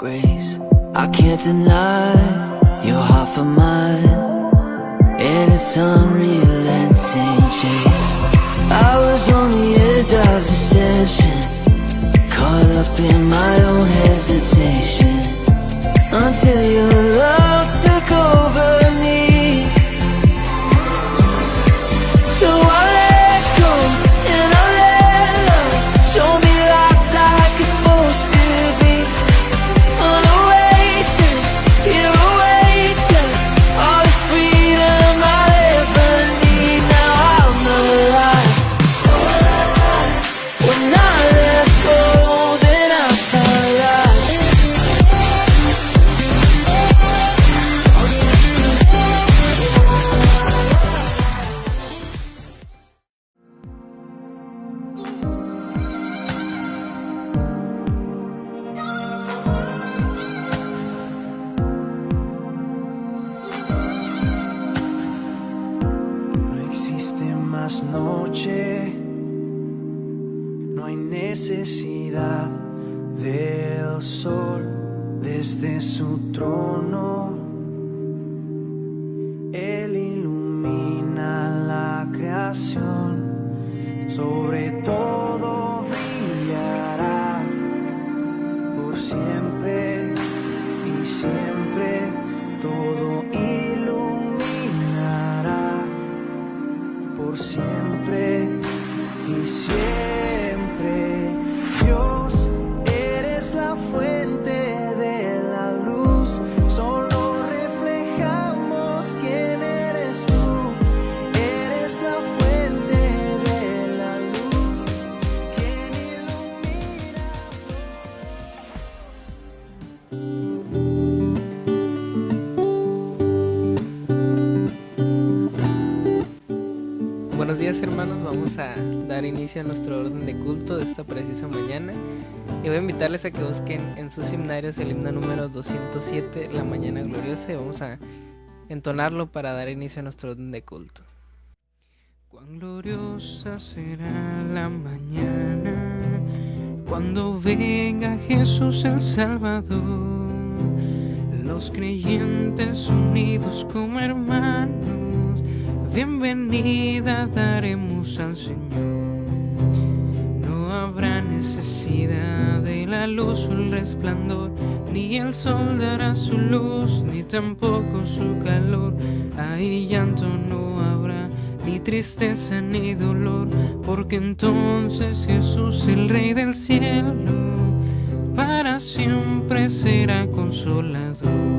grace. I can't deny your heart for mine, and its unrelenting chase. I was on the edge of deception, caught up in my own hesitation, until your love took over me. So I let go and I let love show me life like it's supposed to be. On a oasis, here awaits us all the freedom I ever need. Now I'm alive. When I let go, then I found life. No existe más noche, no hay necesidad del sol desde su trono. Él ilumina la creación, sobre todo brillará por siempre y siempre, todo iluminará por siempre y siempre. Dios, eres la fuente de la luz, solo reflejamos quién eres tú. Eres la fuente de la luz, quien ilumina. Buenos días, hermanos, vamos a dar inicio a nuestro orden de culto de esta precisa mañana y voy a invitarles a que busquen en sus himnarios el himno número 207, La Mañana Gloriosa, y vamos a entonarlo para dar inicio a nuestro orden de culto. Cuán gloriosa será la mañana cuando venga Jesús el Salvador, los creyentes unidos como hermanos, bienvenida daremos al Señor. No habrá necesidad de la luz o el resplandor, ni el sol dará su luz, ni tampoco su calor. Ahí llanto no habrá, ni tristeza ni dolor, porque entonces Jesús, el Rey del cielo, para siempre será consolador.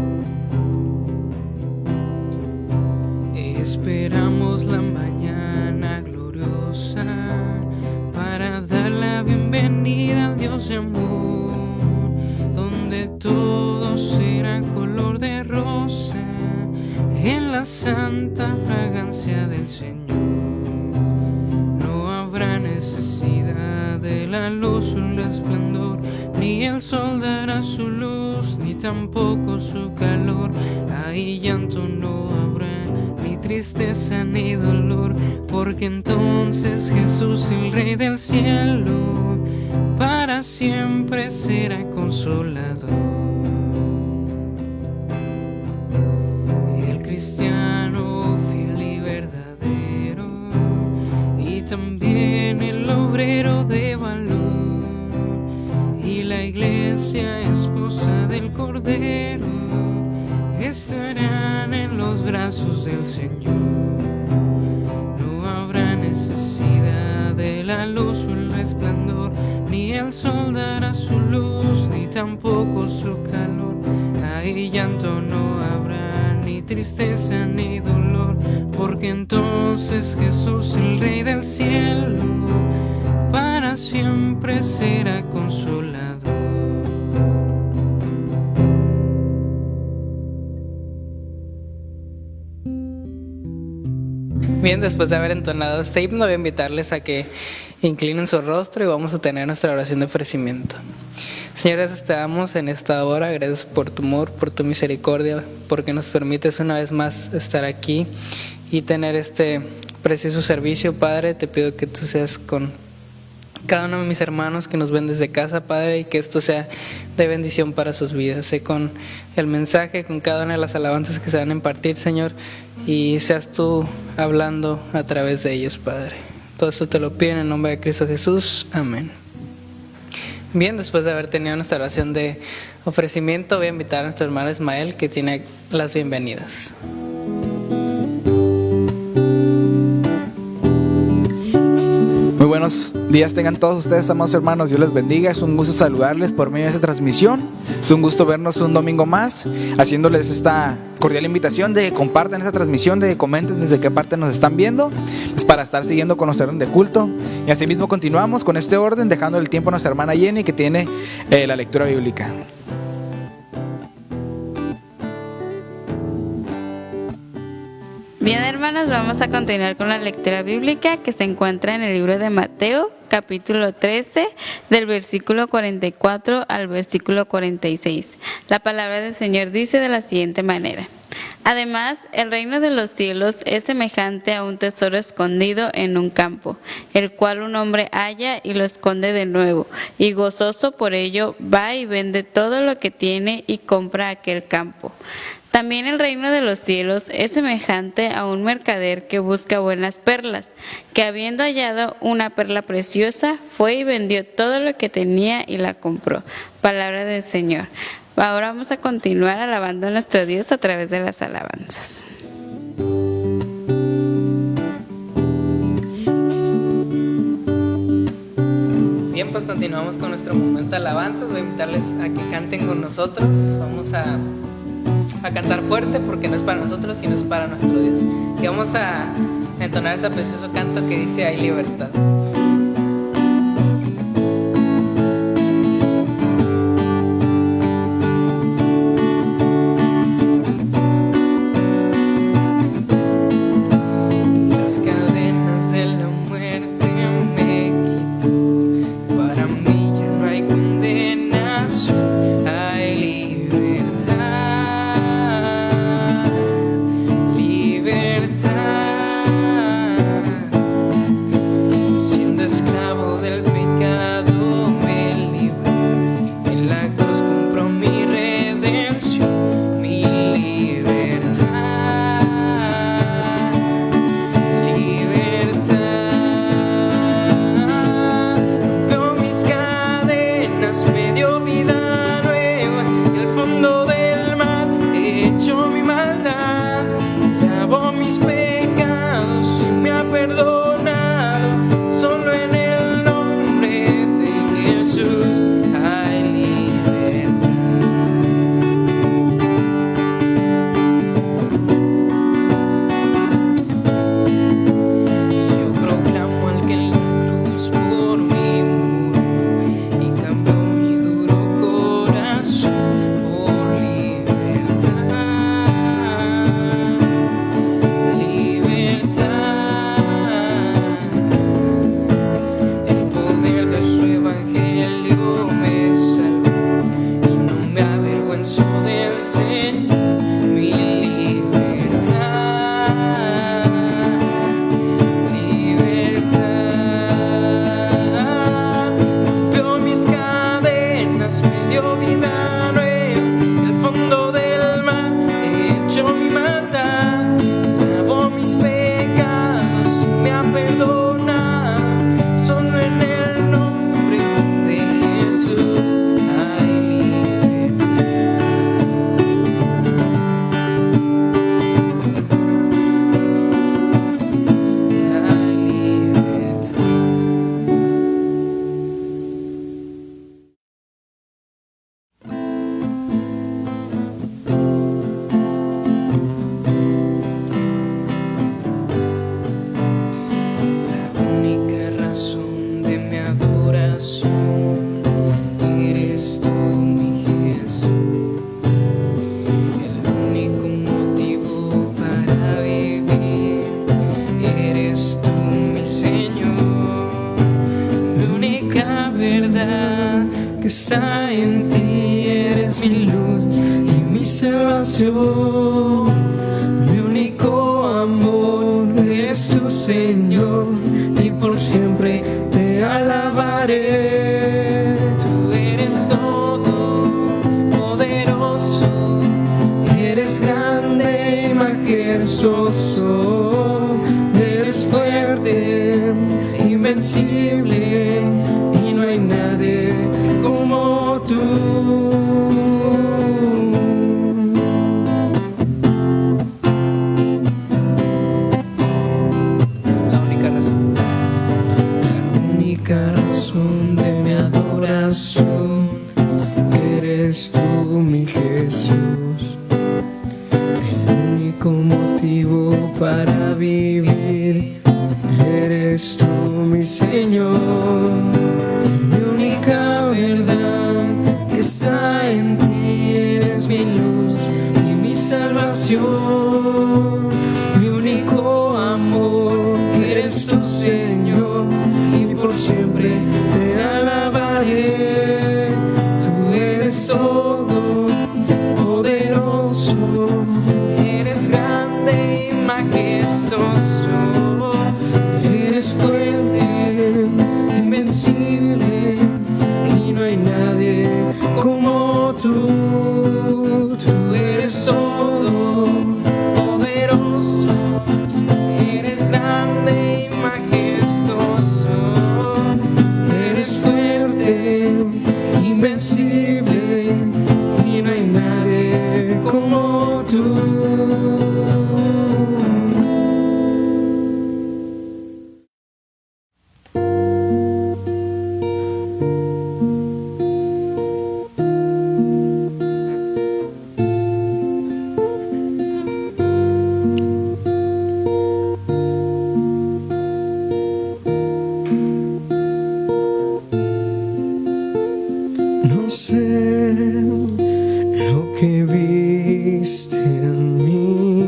Esperamos la mañana gloriosa para dar la bienvenida al Dios de amor, donde todo será color de rosa en la santa fragancia del Señor. No habrá necesidad de la luz o el resplandor, ni el sol dará su luz, ni tampoco su calor. Ahí llanto no habrá, ni tristeza ni dolor, porque entonces Jesús, el Rey del cielo, para siempre será consolador. El cristiano fiel y verdadero, y también el obrero de valor, y la iglesia esposa del Cordero, estarán en los brazos del Señor. No habrá necesidad de la luz o el resplandor, ni el sol dará su luz, ni tampoco su calor. Ahí llanto no habrá, ni tristeza ni dolor, porque entonces Jesús, el Rey del cielo, para siempre será consolador. Bien, después de haber entonado este himno, voy a invitarles a que inclinen su rostro y vamos a tener nuestra oración de ofrecimiento. Señor, gracias te damos en esta hora, gracias por tu amor, por tu misericordia, porque nos permites una vez más estar aquí y tener este precioso servicio. Padre, te pido que tú seas con cada uno de mis hermanos que nos ven desde casa, Padre, y que esto sea de bendición para sus vidas. Sé con el mensaje, con cada una de las alabanzas que se van a impartir, Señor, y seas tú hablando a través de ellos, Padre. Todo esto te lo pido en el nombre de Cristo Jesús. Amén. Bien, después de haber tenido nuestra oración de ofrecimiento, voy a invitar a nuestro hermano Ismael, que tiene las bienvenidas. Muy buenos días tengan todos ustedes, amados hermanos. Dios les bendiga. Es un gusto saludarles por medio de esta transmisión. Es un gusto vernos un domingo más, haciéndoles esta cordial invitación de que compartan esta transmisión, de que comenten desde qué parte nos están viendo, pues para estar siguiendo con nuestro orden de culto. Y asimismo continuamos con este orden, dejando el tiempo a nuestra hermana Jenny, que tiene la lectura bíblica. Bien, hermanos, vamos a continuar con la lectura bíblica que se encuentra en el libro de Mateo, capítulo 13, del versículo 44 al versículo 46. La palabra del Señor dice de la siguiente manera: Además, el reino de los cielos es semejante a un tesoro escondido en un campo, el cual un hombre halla y lo esconde de nuevo, y gozoso por ello va y vende todo lo que tiene y compra aquel campo. También el reino de los cielos es semejante a un mercader que busca buenas perlas, que habiendo hallado una perla preciosa, fue y vendió todo lo que tenía y la compró. Palabra del Señor. Ahora vamos a continuar alabando a nuestro Dios a través de las alabanzas. Bien, pues continuamos con nuestro momento de alabanzas. Voy a invitarles a que canten con nosotros. Vamos a cantar fuerte, porque no es para nosotros, sino es para nuestro Dios. Y vamos a entonar ese precioso canto que dice: hay libertad. Las cadenas de la muerte me quitó. Para mí ya no hay condenación, hay libertad. Siendo esclavo del pecado me libró, en la cruz compró mi redención, mi libertad, libertad. Rompió mis cadenas, me dio vida nueva, el fondo del mar echó mi maldad, lavó mis pecados y me ha perdonado. Solo en el nombre de Jesús hay libertad. Yo proclamo al que en la cruz por mí murió y cambió mi duro corazón por libertad. Libertad. El poder de su evangelio me salvó y no me avergüenzo del Señor. Mi libertad, libertad. Rompió mis cadenas, me dio vida nueva, el fondo del mar echó mi maldad, lavó mis pecados y me ha perdonado. Solo en el nombre de Jesús hay libertad. Hay libertad. La única razón de mi adoración eres tú, mi Jesús. El único motivo para vivir eres tú, mi Señor. Mi única verdad que está en ti, eres mi luz y mi salvación. Mi único amor es tu Señor, y por siempre te alabaré. majestuoso, eres fuerte, invencible, y no hay nadie como tú. La única razón De mi adoración eres tú, mi Jesús, el único motivo para vivir. Eres tú, mi Señor, mi única verdad que está en ti. Eres mi luz y mi salvación, mi único amor. Eres tu Señor, y por siempre te alabaré. Tú eres todo poderoso, eres grande y majestuoso, eres fuerte, invencible, y no hay nadie como tú. Tú eres todo poderoso, eres grande y majestuoso, eres fuerte, invencible, y no hay nadie como tú. No sé lo que viste en mí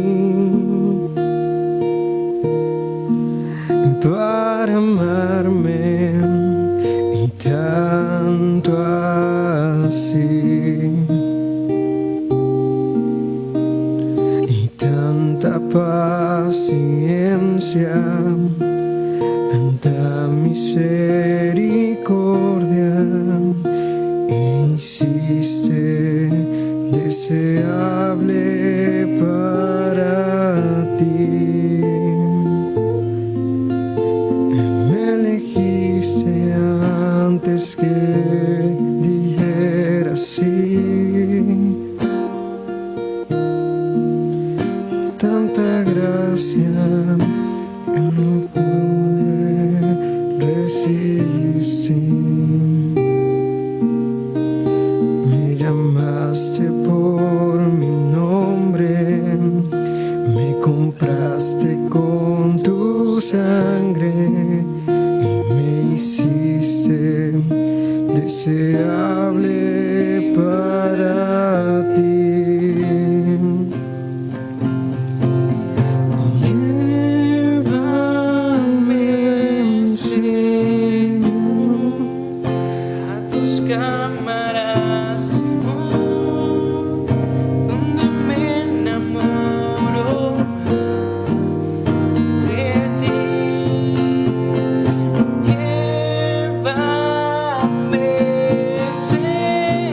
para amarme y tanto así, y tanta paciencia, tanta misericordia. Hiciste deseable para ti. Me elegiste antes que dijera sí. Tanta gracia yo no pude resistir. Llamaste por mi nombre, me compraste con tu sangre y me hiciste deseable para ti. Llévame, Señor, a tus cámaras, donde me enamoro de ti. Llévame, Señor.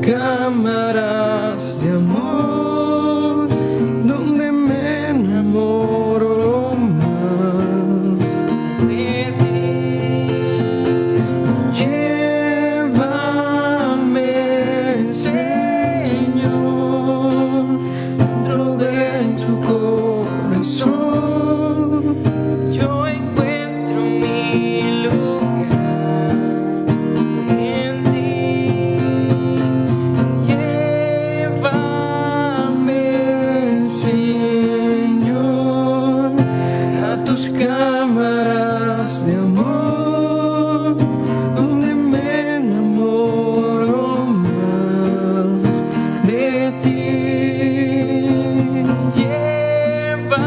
cámaras de amor, donde me enamoro más de ti. Llévame, Señor, dentro de tu corazón. Yo encuentro mi lugar en ti. Llévame, Señor, a tus cámaras de amor, donde me enamoro más de ti. Llévame,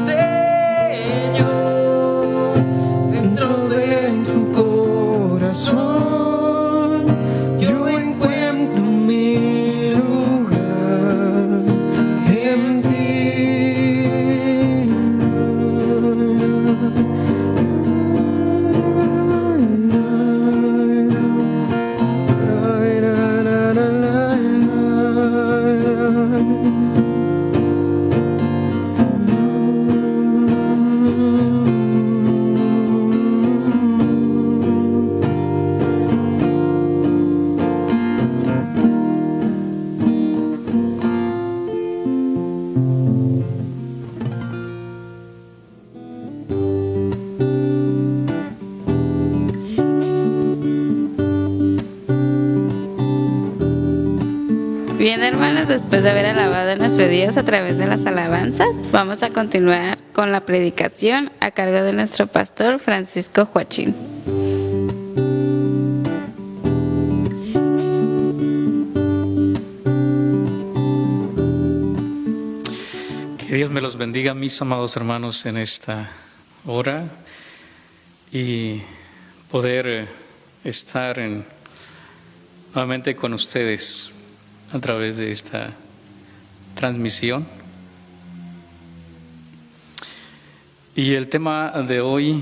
Señor, dentro de tu corazón. Yo encuentro mi lugar en ti. Bien, hermanos, después de haber alabado a nuestro Dios a través de las alabanzas, vamos a continuar con la predicación a cargo de nuestro pastor Francisco Joachín. Que Dios me los bendiga, mis amados hermanos, en esta hora y poder estar nuevamente con ustedes a través de esta transmisión. Y el tema de hoy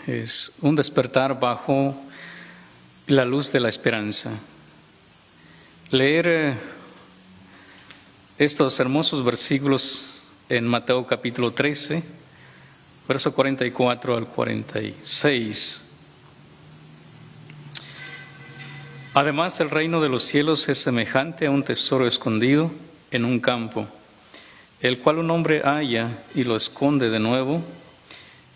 es un despertar bajo la luz de la esperanza. Leer estos hermosos versículos en Mateo capítulo 13, verso 44 al 46. Además, el reino de los cielos es semejante a un tesoro escondido en un campo, el cual un hombre halla y lo esconde de nuevo,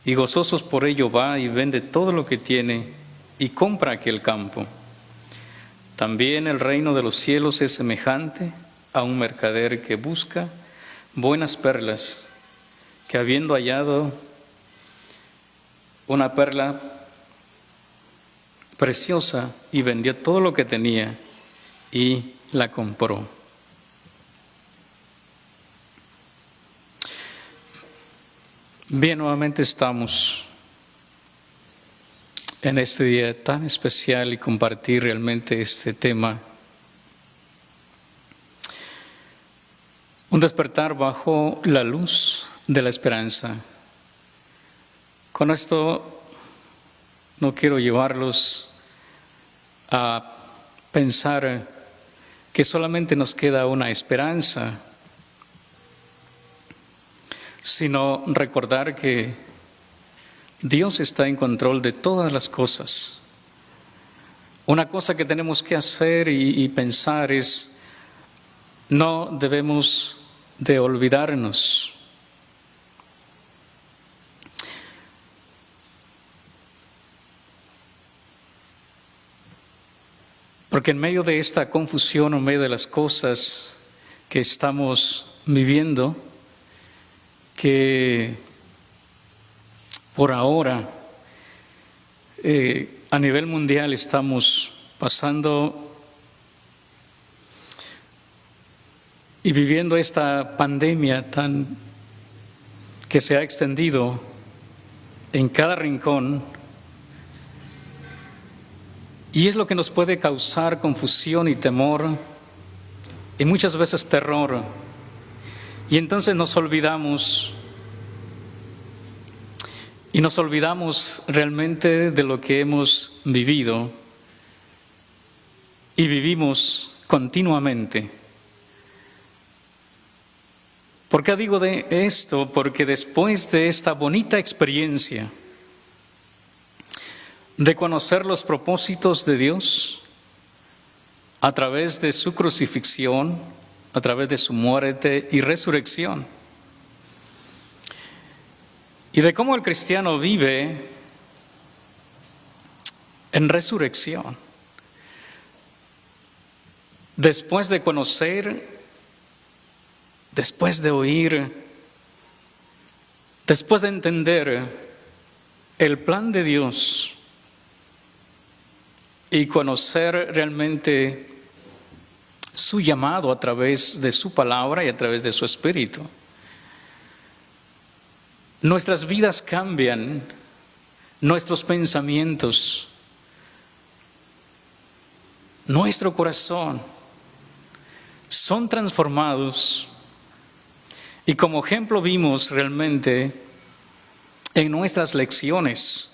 y gozosos por ello va y vende todo lo que tiene y compra aquel campo. También el reino de los cielos es semejante a un mercader que busca buenas perlas, que habiendo hallado una perla preciosa, y vendió todo lo que tenía y la compró. Bien, nuevamente estamos en este día tan especial y compartir realmente este tema. Un despertar bajo la luz de la esperanza. Con esto no quiero llevarlos a pensar que solamente nos queda una esperanza, sino recordar que Dios está en control de todas las cosas. Una cosa que tenemos que hacer y pensar es, no debemos de olvidarnos porque en medio de esta confusión, en medio de las cosas que estamos viviendo, que por ahora a nivel mundial estamos pasando y viviendo esta pandemia que se ha extendido en cada rincón. Y es lo que nos puede causar confusión y temor, y muchas veces terror. Y entonces nos olvidamos realmente de lo que hemos vivido. y vivimos continuamente. ¿Por qué digo de esto? Porque después de esta bonita experiencia de conocer los propósitos de Dios a través de su crucifixión, a través de su muerte y resurrección, y de cómo el cristiano vive en resurrección, después de conocer, después de oír, después de entender el plan de Dios y conocer realmente su llamado a través de su palabra y a través de su espíritu, nuestras vidas cambian, nuestros pensamientos, nuestro corazón son transformados. Y como ejemplo vimos realmente en nuestras lecciones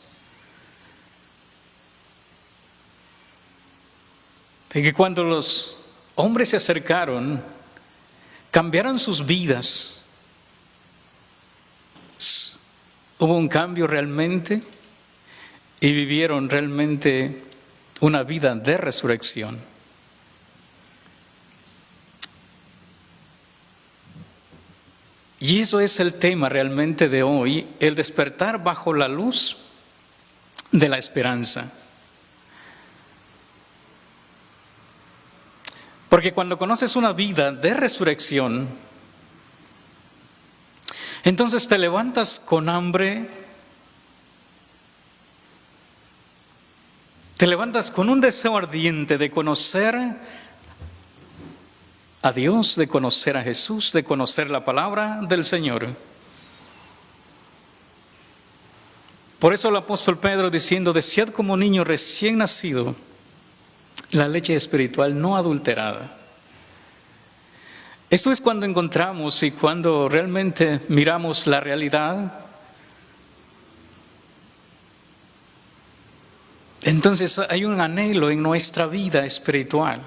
de que cuando los hombres se acercaron, cambiaron sus vidas. Hubo un cambio realmente y vivieron realmente una vida de resurrección. Y eso es el tema realmente de hoy, el despertar bajo la luz de la esperanza. Porque cuando conoces una vida de resurrección, entonces te levantas con hambre, te levantas con un deseo ardiente de conocer a Dios, de conocer a Jesús, de conocer la palabra del Señor. Por eso el apóstol Pedro diciendo, desead como niño recién nacido la leche espiritual no adulterada. Esto es cuando encontramos y cuando realmente miramos la realidad. Entonces hay un anhelo en nuestra vida espiritual.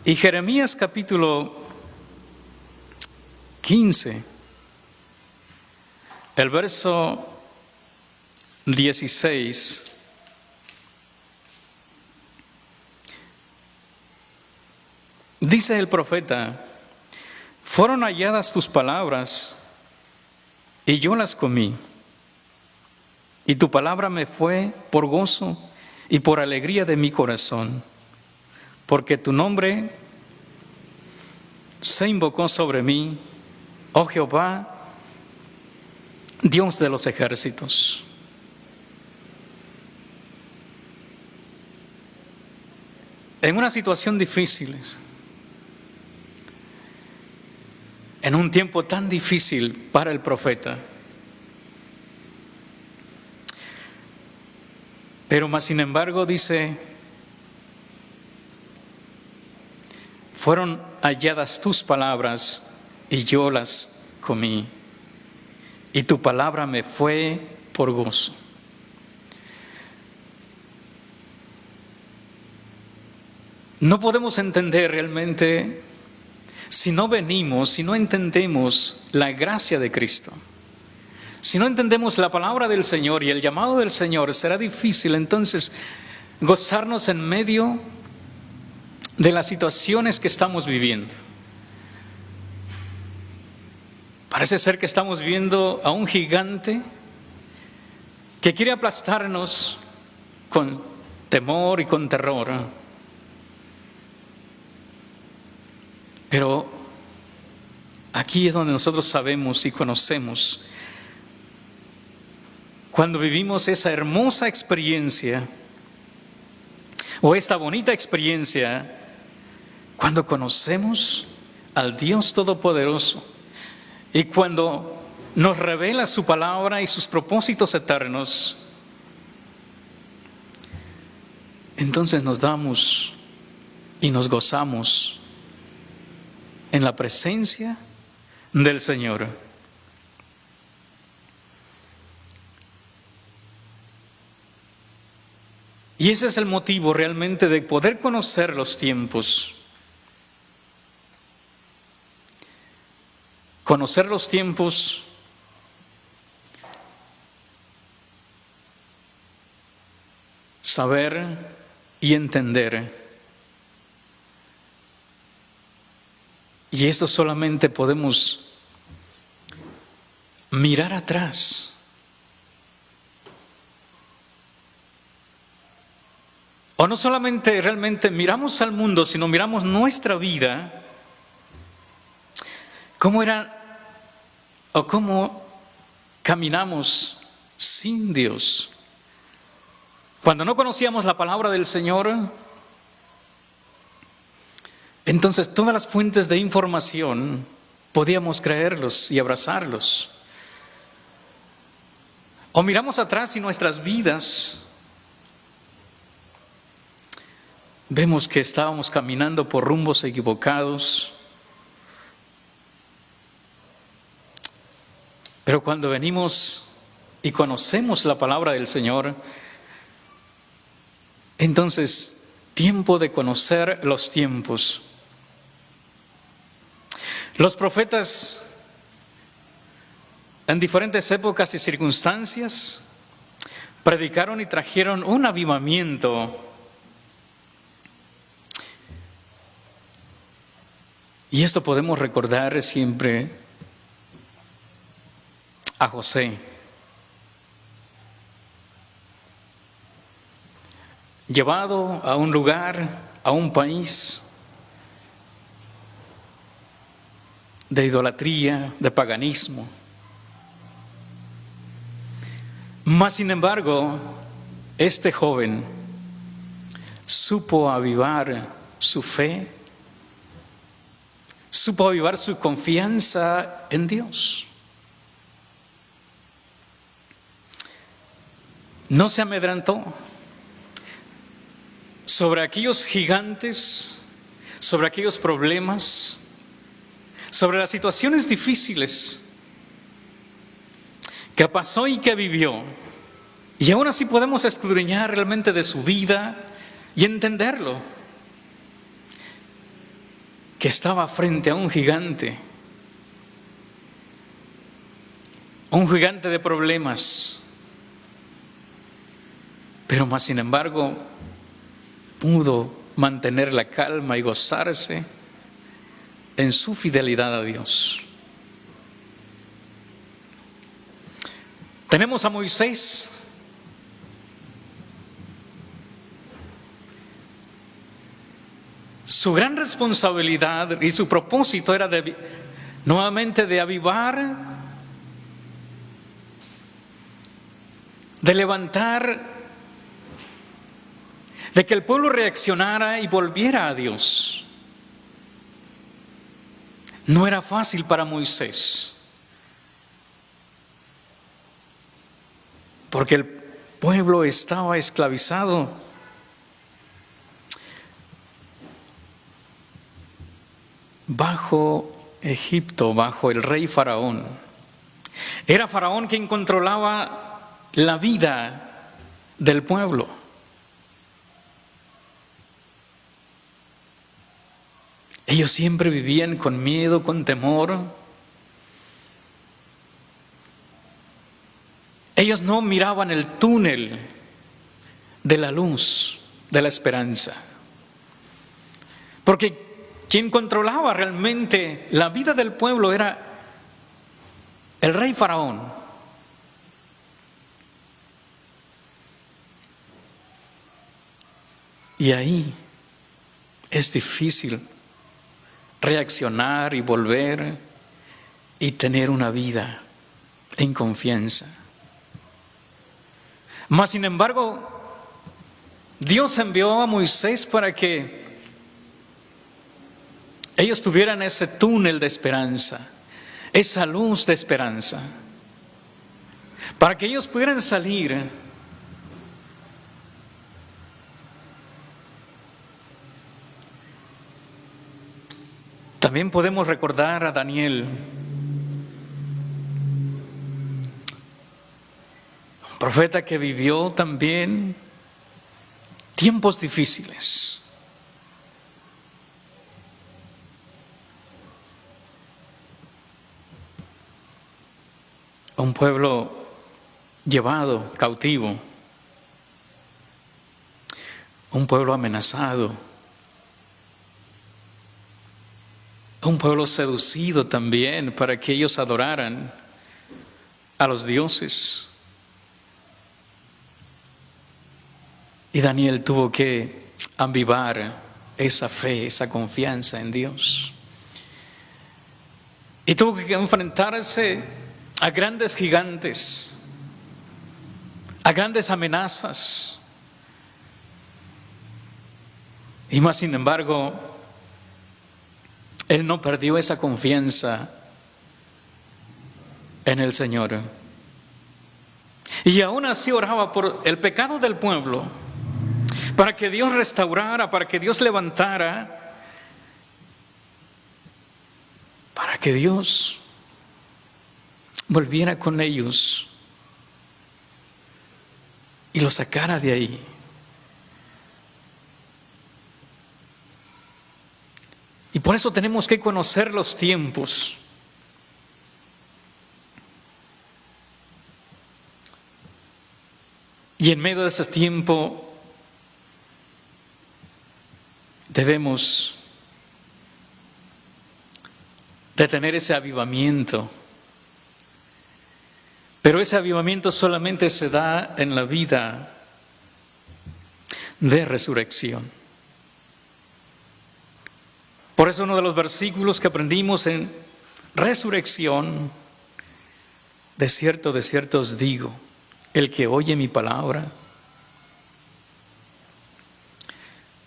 Y Jeremías capítulo 15, el verso 16, dice el profeta, fueron halladas tus palabras y yo las comí, y tu palabra me fue por gozo y por alegría de mi corazón. Porque tu nombre se invocó sobre mí, oh Jehová, Dios de los ejércitos. En una situación difícil, en un tiempo tan difícil para el profeta, pero más sin embargo dice, fueron halladas tus palabras y yo las comí, y tu palabra me fue por gozo. No podemos entender realmente si no venimos, si no entendemos la gracia de Cristo. Si no entendemos la palabra del Señor y el llamado del Señor, será difícil entonces gozarnos en medio de las situaciones que estamos viviendo. Parece ser que estamos viendo a un gigante que quiere aplastarnos con temor y con terror. Pero aquí es donde nosotros sabemos y conocemos, cuando vivimos esa hermosa experiencia o esta bonita experiencia, cuando conocemos al Dios Todopoderoso y cuando nos revela su palabra y sus propósitos eternos, entonces nos damos y nos gozamos en la presencia del Señor. Y ese es el motivo realmente de poder conocer los tiempos. Conocer los tiempos saber y entender. Y esto solamente podemos mirar atrás. O no solamente realmente miramos al mundo, sino miramos nuestra vida, cómo era o cómo caminamos sin Dios. Cuando no conocíamos la palabra del Señor, entonces todas las fuentes de información podíamos creerlos y abrazarlos. O miramos atrás y nuestras vidas vemos que estábamos caminando por rumbos equivocados. Pero cuando venimos y conocemos la palabra del Señor, entonces, tiempo de conocer los tiempos. Los profetas en diferentes épocas y circunstancias predicaron y trajeron un avivamiento. Y esto podemos recordar siempre a José. Llevado a un lugar, a un país de idolatría, de paganismo. Mas, sin embargo, este joven supo avivar su fe, supo avivar su confianza en Dios. No se amedrentó sobre aquellos gigantes, sobre aquellos problemas, sobre las situaciones difíciles que pasó y que vivió. Y aún así podemos escudriñar realmente de su vida y entenderlo, que estaba frente a un gigante de problemas, pero más sin embargo pudo mantener la calma y gozarse en su fidelidad a Dios. Tenemos a Moisés. Su gran responsabilidad y su propósito era nuevamente de avivar, de levantar, de que el pueblo reaccionara y volviera a Dios. No era fácil para Moisés, porque el pueblo estaba esclavizado. Bajo Egipto, bajo el rey Faraón. Era Faraón quien controlaba la vida del pueblo. Ellos siempre vivían con miedo, con temor. Ellos no miraban el túnel de la luz, de la esperanza. Porque quien controlaba realmente la vida del pueblo era el rey Faraón. Y ahí es difícil reaccionar y volver y tener una vida en confianza. Mas sin embargo, Dios envió a Moisés para que ellos tuvieran ese túnel de esperanza, esa luz de esperanza, para que ellos pudieran salir También podemos recordar a Daniel, un profeta que vivió también tiempos difíciles. Un pueblo llevado cautivo, un pueblo amenazado, un pueblo seducido también para que ellos adoraran a los dioses. Y Daniel tuvo que avivar esa fe, esa confianza en Dios. Y tuvo que enfrentarse a grandes gigantes, a grandes amenazas. Y más sin embargo, él no perdió esa confianza en el Señor. Y aún así oraba por el pecado del pueblo, para que Dios restaurara, para que Dios levantara, para que Dios volviera con ellos y los sacara de ahí. Y por eso tenemos que conocer los tiempos. Y en medio de ese tiempo debemos de tener ese avivamiento. Pero ese avivamiento solamente se da en la vida de resurrección. Por eso uno de los versículos que aprendimos en resurrección, de cierto os digo, el que oye mi palabra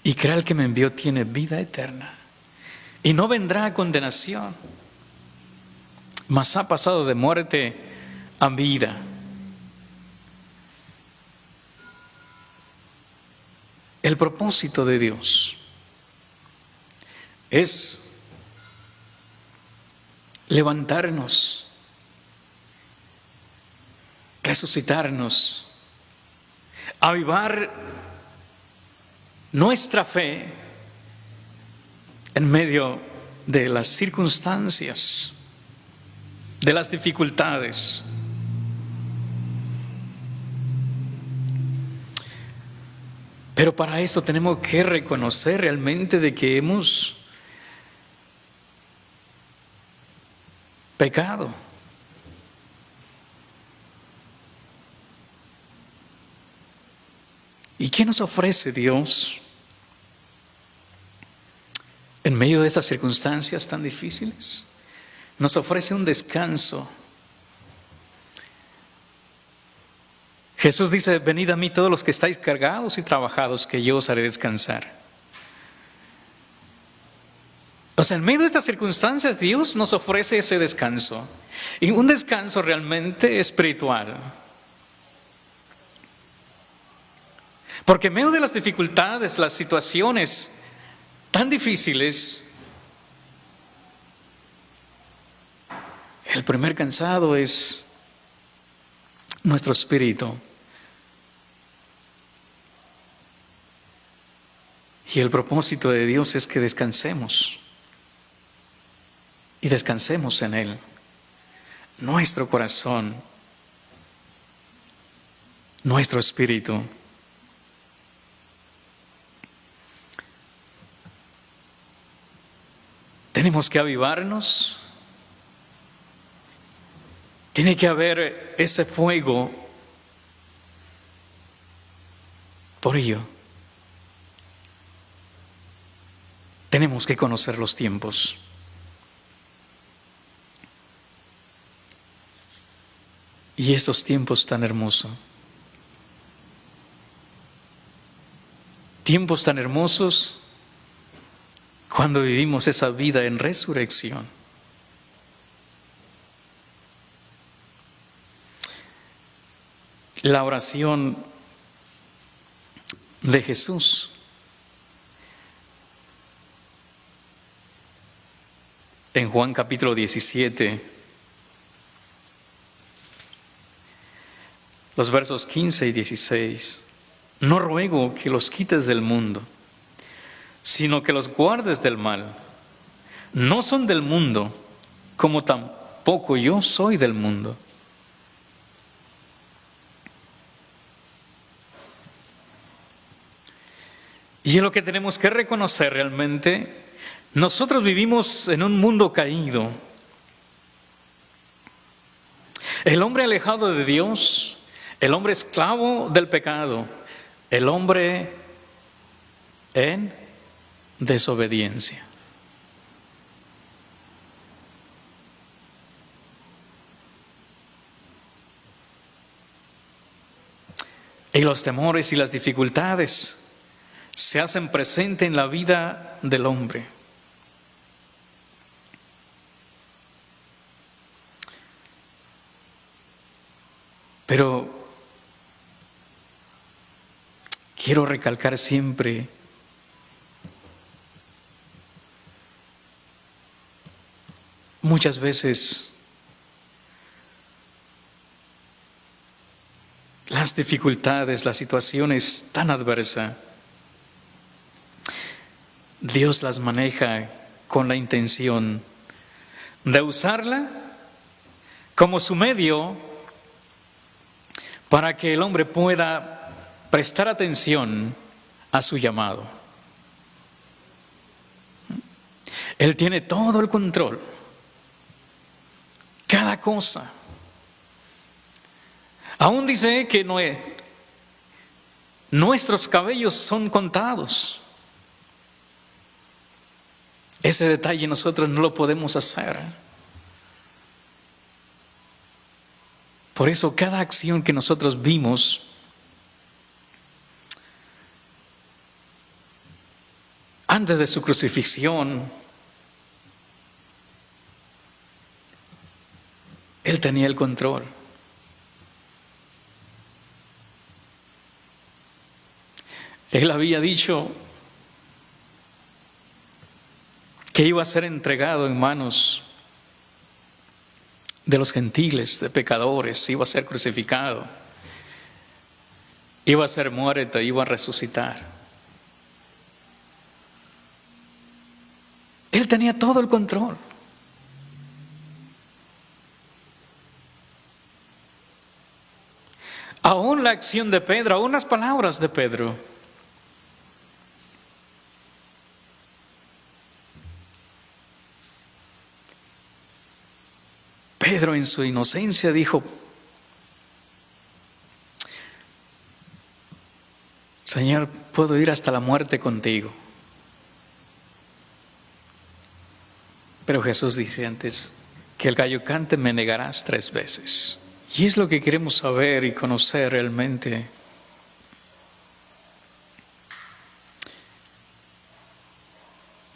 y cree al que me envió tiene vida eterna y no vendrá a condenación, mas ha pasado de muerte a vida. El propósito de Dios es levantarnos, resucitarnos, avivar nuestra fe en medio de las circunstancias, de las dificultades. Pero para eso tenemos que reconocer realmente de que hemos pecado. ¿Y qué nos ofrece Dios en medio de esas circunstancias tan difíciles? Nos ofrece un descanso. Jesús dice: venid a mí todos los que estáis cargados y trabajados, que yo os haré descansar. O sea, en medio de estas circunstancias Dios nos ofrece ese descanso. Y un descanso realmente espiritual. Porque en medio de las dificultades, las situaciones tan difíciles, el primer cansado es nuestro espíritu. Y el propósito de Dios es que descansemos. Y descansemos en Él. Nuestro corazón, nuestro espíritu. Tenemos que avivarnos. Tiene que haber ese fuego por ello. Tenemos que conocer los tiempos. Y estos tiempos tan hermosos. Tiempos tan hermosos cuando vivimos esa vida en resurrección. La oración de Jesús en Juan capítulo 17, los versos 15 y 16, no ruego que los quites del mundo, sino que los guardes del mal. No son del mundo, como tampoco yo soy del mundo. Y es lo que tenemos que reconocer realmente. Nosotros vivimos en un mundo caído. El hombre alejado de Dios, el hombre esclavo del pecado, el hombre en desobediencia. Y los temores y las dificultades se hacen presentes en la vida del hombre. Pero quiero recalcar siempre muchas veces las dificultades, las situaciones tan adversas, Dios las maneja con la intención de usarla como su medio para que el hombre pueda prestar atención a su llamado. Él tiene todo el control, cada cosa. Aún dice que nuestros cabellos son contados. Ese detalle nosotros no lo podemos hacer. Por eso cada acción que nosotros vimos antes de su crucifixión, Él tenía el control. Él había dicho que iba a ser entregado en manos de los gentiles, de pecadores, iba a ser crucificado, iba a ser muerto, iba a resucitar. Él tenía todo el control. Aún la acción de Pedro, aún las palabras de Pedro, Pedro en su inocencia dijo: Señor, puedo ir hasta la muerte contigo. Pero Jesús dice antes: que el gallo cante, me negarás 3 veces. Y es lo que queremos saber y conocer realmente.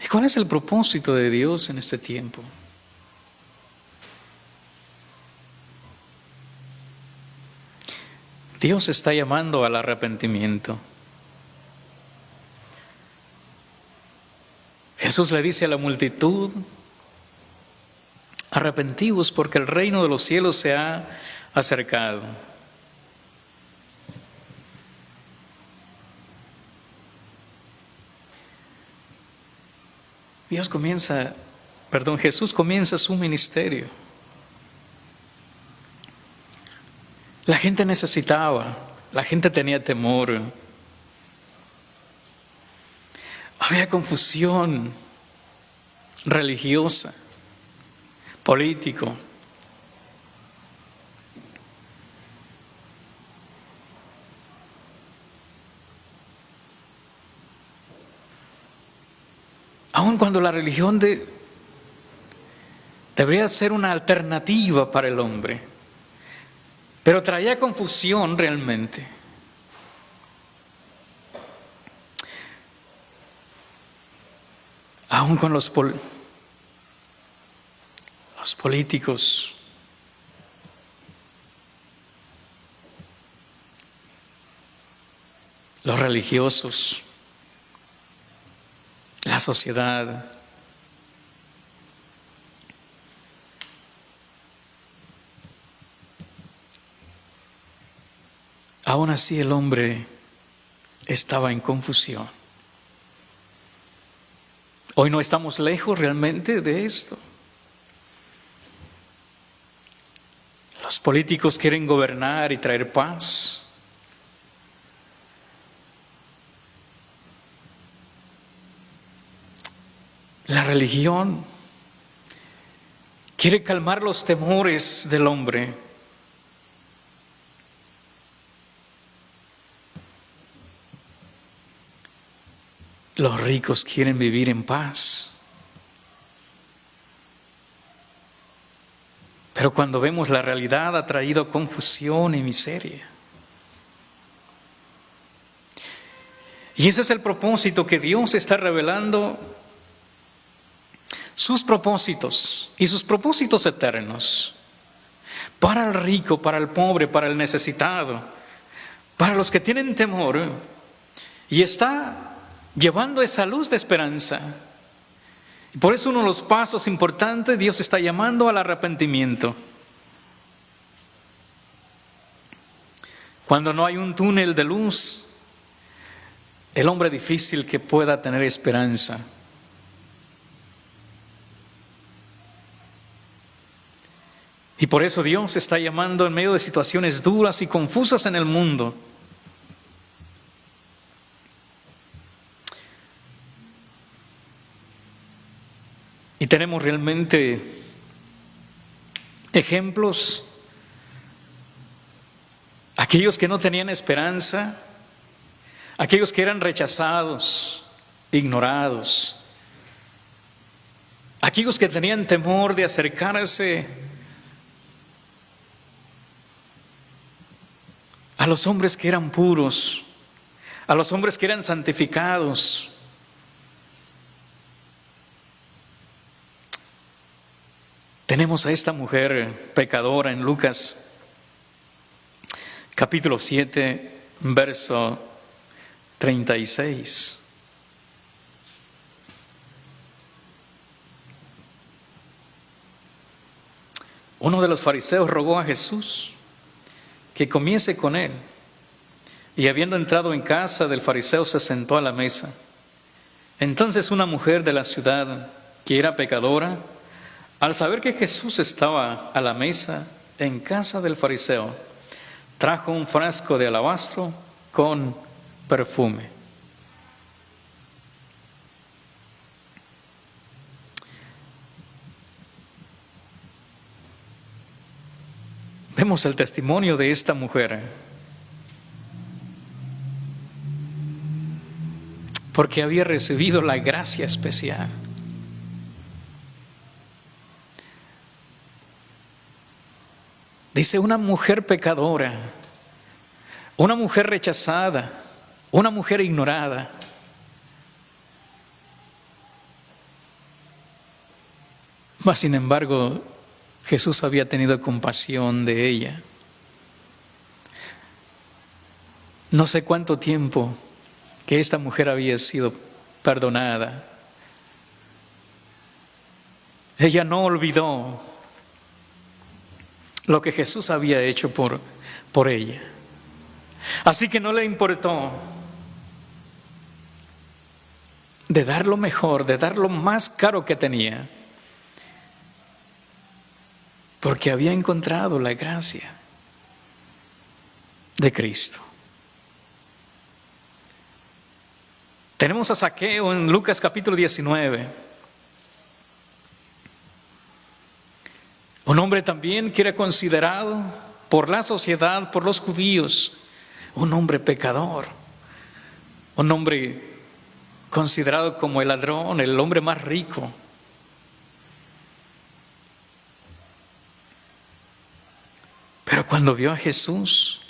¿Y cuál es el propósito de Dios en este tiempo? Dios está llamando al arrepentimiento. Jesús le dice a la multitud: arrepentíos porque el reino de los cielos se ha acercado. Jesús comienza su ministerio. La gente necesitaba, la gente tenía temor. Había confusión religiosa, político. Aun cuando la religión debería ser una alternativa para el hombre, pero traía confusión realmente. Aún con los políticos, los religiosos, la sociedad. Aún así el hombre estaba en confusión. Hoy no estamos lejos realmente de esto. Los políticos quieren gobernar y traer paz. La religión quiere calmar los temores del hombre. Los ricos quieren vivir en paz. Pero cuando vemos la realidad ha traído confusión y miseria. Y ese es el propósito que Dios está revelando. Sus propósitos y sus propósitos eternos para el rico, para el pobre, para el necesitado, para los que tienen temor, y está llevando esa luz de esperanza. Y por eso uno de los pasos importantes, Dios está llamando al arrepentimiento. Cuando no hay un túnel de luz, el hombre es difícil que pueda tener esperanza. Y por eso Dios está llamando en medio de situaciones duras y confusas en el mundo. Y tenemos realmente ejemplos. Aquellos que no tenían esperanza, aquellos que eran rechazados, ignorados, aquellos que tenían temor de acercarse a los hombres que eran puros, a los hombres que eran santificados. Tenemos a esta mujer pecadora en Lucas capítulo 7, verso 36. Uno de los fariseos rogó a Jesús que comiese con él. Y habiendo entrado en casa del fariseo, se sentó a la mesa. Entonces una mujer de la ciudad, que era pecadora, al saber que Jesús estaba a la mesa en casa del fariseo, trajo un frasco de alabastro con perfume. Vemos el testimonio de esta mujer, porque había recibido la gracia especial. Dice, una mujer pecadora, una mujer rechazada, una mujer ignorada. Mas sin embargo, Jesús había tenido compasión de ella. No sé cuánto tiempo que esta mujer había sido perdonada. Ella no olvidó lo que Jesús había hecho por ella. Así que no le importó de dar lo mejor, de dar lo más caro que tenía, porque había encontrado la gracia de Cristo. Tenemos a Zaqueo en Lucas capítulo 19. Un hombre también que era considerado por la sociedad, por los judíos, un hombre pecador, un hombre considerado como el ladrón, el hombre más rico. Pero cuando vio a Jesús,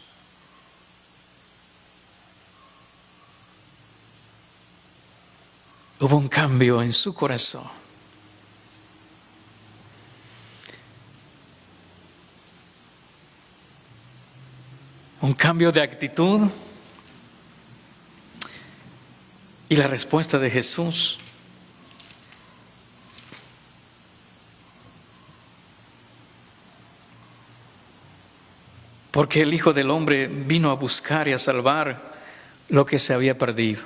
hubo un cambio en su corazón. Un cambio de actitud. Y la respuesta de Jesús porque el Hijo del Hombre vino a buscar y a salvar lo que se había perdido.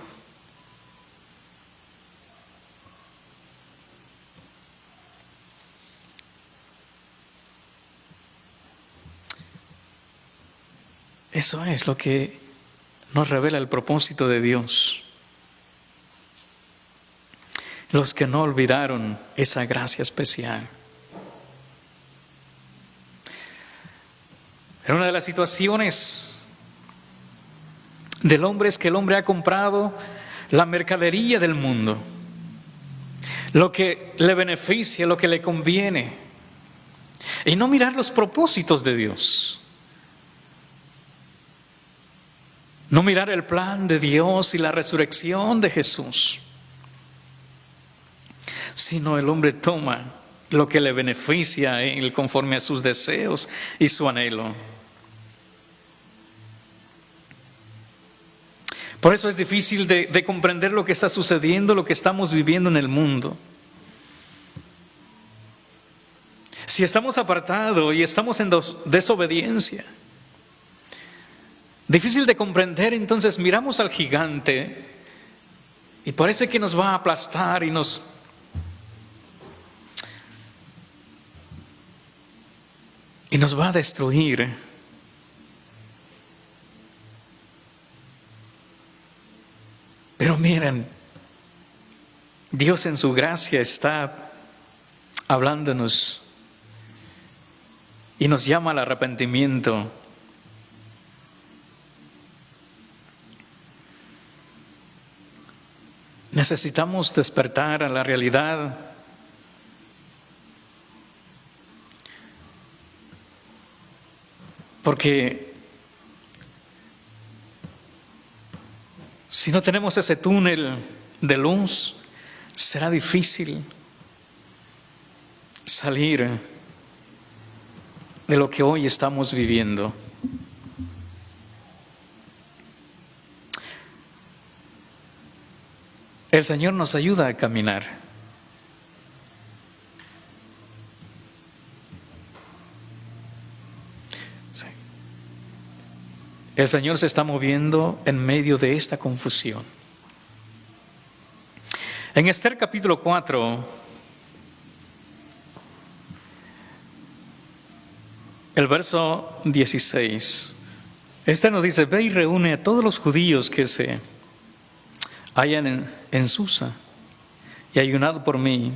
Eso es lo que nos revela el propósito de Dios. Los que no olvidaron esa gracia especial. En una de las situaciones del hombre es que el hombre ha comprado la mercadería del mundo, lo que le beneficia, lo que le conviene, y no mirar los propósitos de Dios. No mirar el plan de Dios y la resurrección de Jesús, sino el hombre toma lo que le beneficia a él conforme a sus deseos y su anhelo. Por eso es difícil de comprender lo que está sucediendo, lo que estamos viviendo en el mundo. Si estamos apartados y estamos en desobediencia, difícil de comprender, entonces miramos al gigante y parece que nos va a aplastar y nos va a destruir. Pero miren, Dios en su gracia está hablándonos y nos llama al arrepentimiento. Necesitamos despertar a la realidad. Porque si no tenemos ese túnel de luz, será difícil salir de lo que hoy estamos viviendo. El Señor nos ayuda a caminar. Sí. El Señor se está moviendo en medio de esta confusión. En Esther capítulo 4, el verso 16, Esther nos dice: ve y reúne a todos los judíos que se hallan en Susa y ayunad por mí,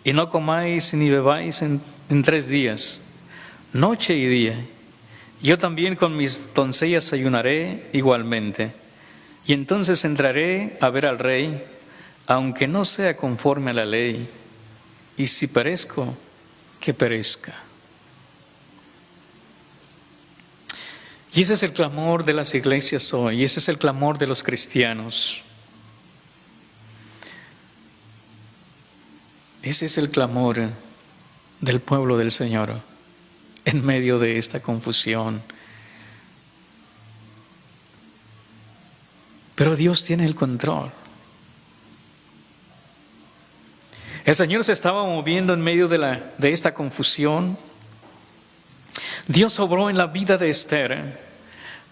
y no comáis ni bebáis en 3 días, noche y día. Yo también con mis doncellas ayunaré igualmente, y entonces entraré a ver al rey, aunque no sea conforme a la ley, y si perezco, que perezca. Y ese es el clamor de las iglesias hoy, y ese es el clamor de los cristianos. Ese es el clamor del pueblo del Señor en medio de esta confusión. Pero Dios tiene el control. El Señor se estaba moviendo en medio de esta confusión. Dios obró en la vida de Esther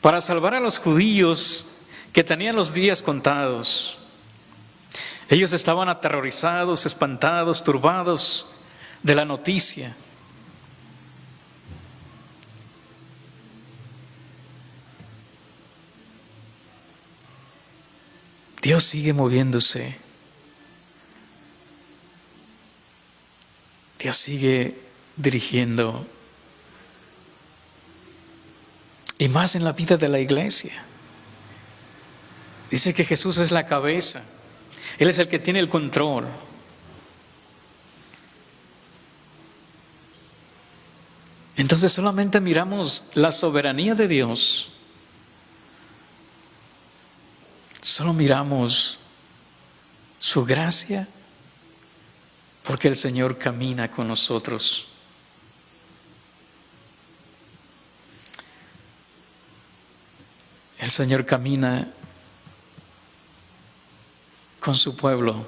para salvar a los judíos que tenían los días contados. Ellos estaban aterrorizados, espantados, turbados de la noticia. Dios sigue moviéndose. Dios sigue dirigiendo. Y más en la vida de la iglesia. Dice que Jesús es la cabeza. Él es el que tiene el control. Entonces solamente miramos la soberanía de Dios. Solo miramos su gracia, porque el Señor camina con nosotros. El Señor camina con su pueblo.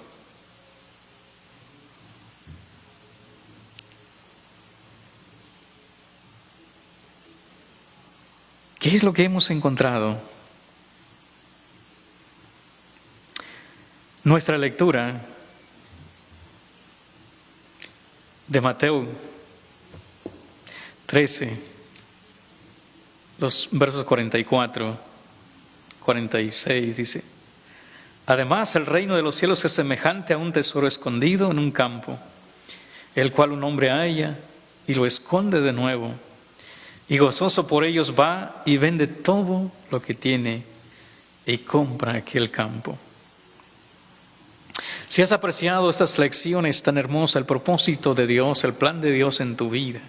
¿Qué es lo que hemos encontrado? Nuestra lectura de Mateo 13, los versos 44, 46 dice: además el reino de los cielos es semejante a un tesoro escondido en un campo, el cual un hombre halla y lo esconde de nuevo, y gozoso por ellos va y vende todo lo que tiene y compra aquel campo. Si has apreciado estas lecciones tan hermosas, el propósito de Dios, el plan de Dios en tu vida,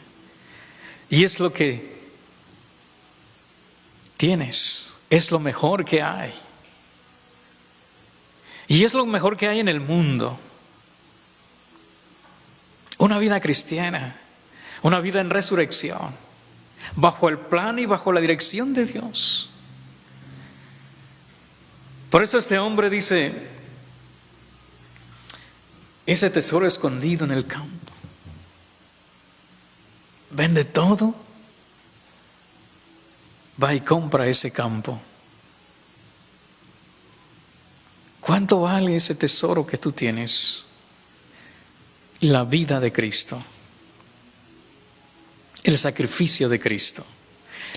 y es lo que tienes, es lo mejor que hay, y es lo mejor que hay en el mundo, una vida cristiana, una vida en resurrección, bajo el plan y bajo la dirección de Dios. Por eso este hombre dice: ese tesoro escondido en el campo, vende todo, va y compra ese campo. ¿Cuánto vale ese tesoro que tú tienes? La vida de Cristo, el sacrificio de Cristo,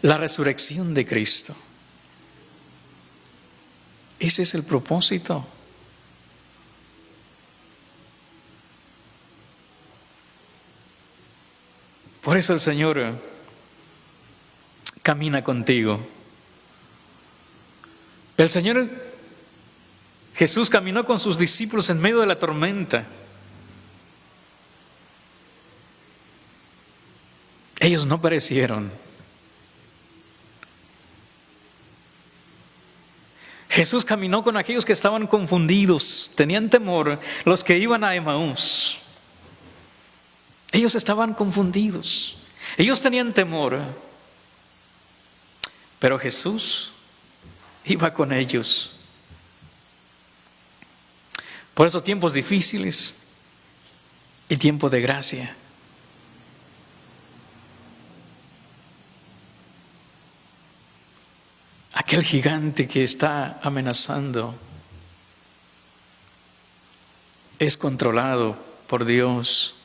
la resurrección de Cristo. Ese es el propósito. Por eso el Señor camina contigo. El Señor Jesús caminó con sus discípulos en medio de la tormenta. Ellos no perecieron. Jesús caminó con aquellos que estaban confundidos, tenían temor, los que iban a Emaús. Ellos estaban confundidos, ellos tenían temor, pero Jesús iba con ellos. Por eso tiempos difíciles y tiempo de gracia. Aquel gigante que está amenazando es controlado por Dios.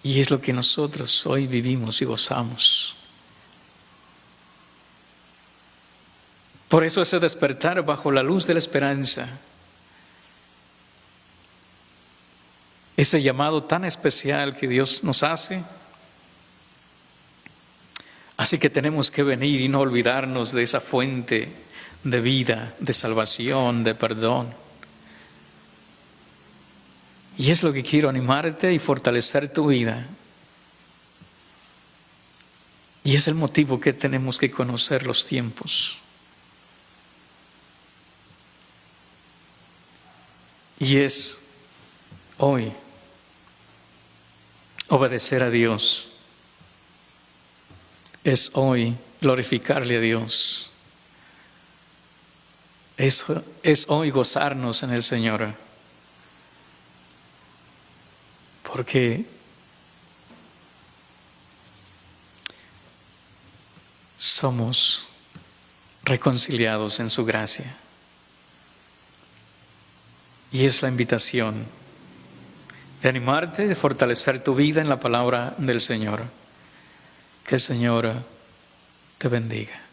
Y es lo que nosotros hoy vivimos y gozamos. Por eso ese despertar bajo la luz de la esperanza, ese llamado tan especial que Dios nos hace. Así que tenemos que venir y no olvidarnos de esa fuente de vida, de salvación, de perdón. Y es lo que quiero animarte y fortalecer tu vida. Y es el motivo que tenemos que conocer los tiempos. Y es hoy obedecer a Dios. Es hoy glorificarle a Dios. Es hoy gozarnos en el Señor. Porque somos reconciliados en su gracia. Y es la invitación de animarte, de fortalecer tu vida en la palabra del Señor. Que el Señor te bendiga.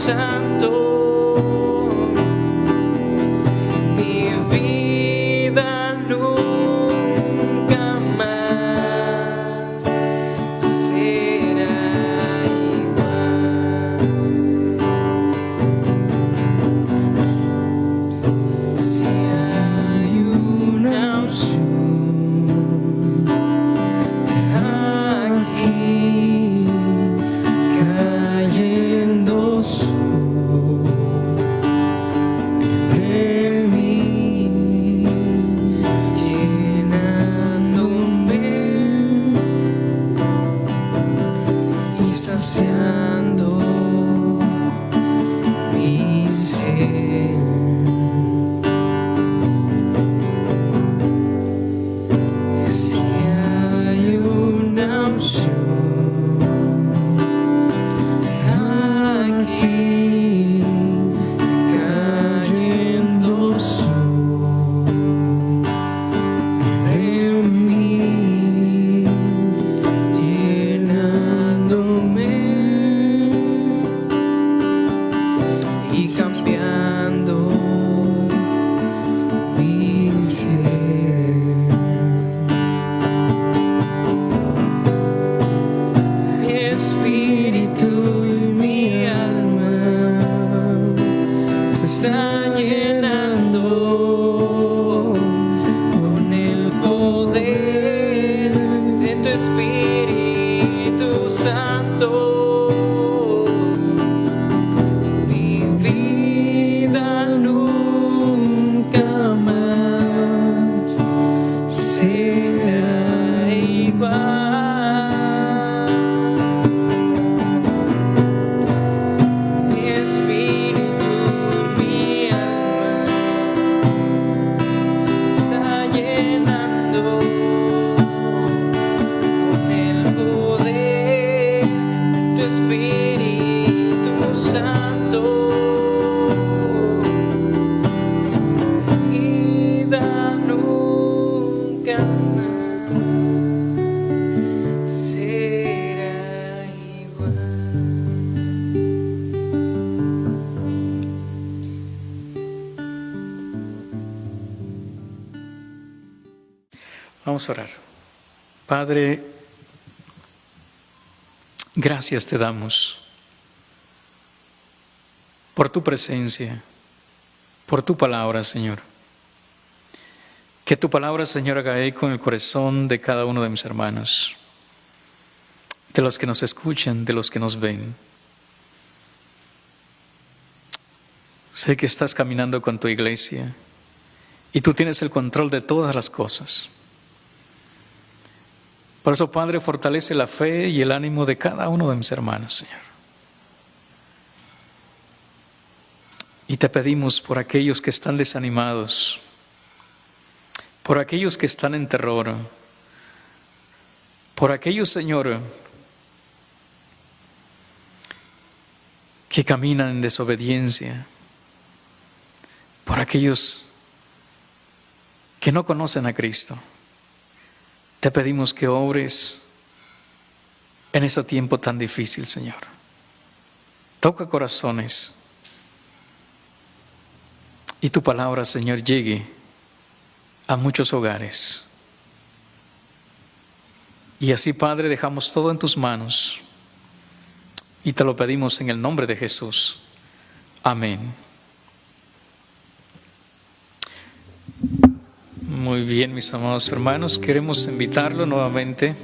Santo. Mi vida nunca más será igual. Si hay una unción aquí cayendo sobre mí, llenándome y saciando mi ser. Si hay una unción aquí cayendo sobre mí, llenándome y cambiando mi ser. Mi espíritu y mi alma se están llenando con el poder de tu Espíritu Santo. Mi vida nunca más será igual. Mi espíritu, mi alma se está llenando con el poder de tu Espíritu Santo. Mi vida nunca más será igual. Vamos a orar. Padre, gracias te damos por tu presencia, por tu palabra, Señor. Que tu palabra, Señor, haga eco en el corazón de cada uno de mis hermanos, de los que nos escuchan, de los que nos ven. Sé que estás caminando con tu iglesia y tú tienes el control de todas las cosas. Por eso, Padre, fortalece la fe y el ánimo de cada uno de mis hermanos, Señor. Y te pedimos por aquellos que están desanimados, por aquellos que están en terror, por aquellos, Señor, que caminan en desobediencia, por aquellos que no conocen a Cristo. Te pedimos que obres en este tiempo tan difícil, Señor. Toca corazones y tu palabra, Señor, llegue a muchos hogares. Y así, Padre, dejamos todo en tus manos y te lo pedimos en el nombre de Jesús. Amén. Muy bien, mis amados hermanos, queremos invitarlo nuevamente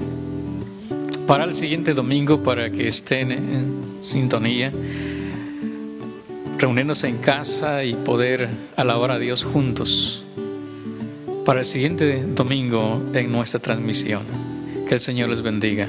para el siguiente domingo, para que estén en sintonía, reunirnos en casa y poder alabar a Dios juntos para el siguiente domingo en nuestra transmisión. Que el Señor les bendiga.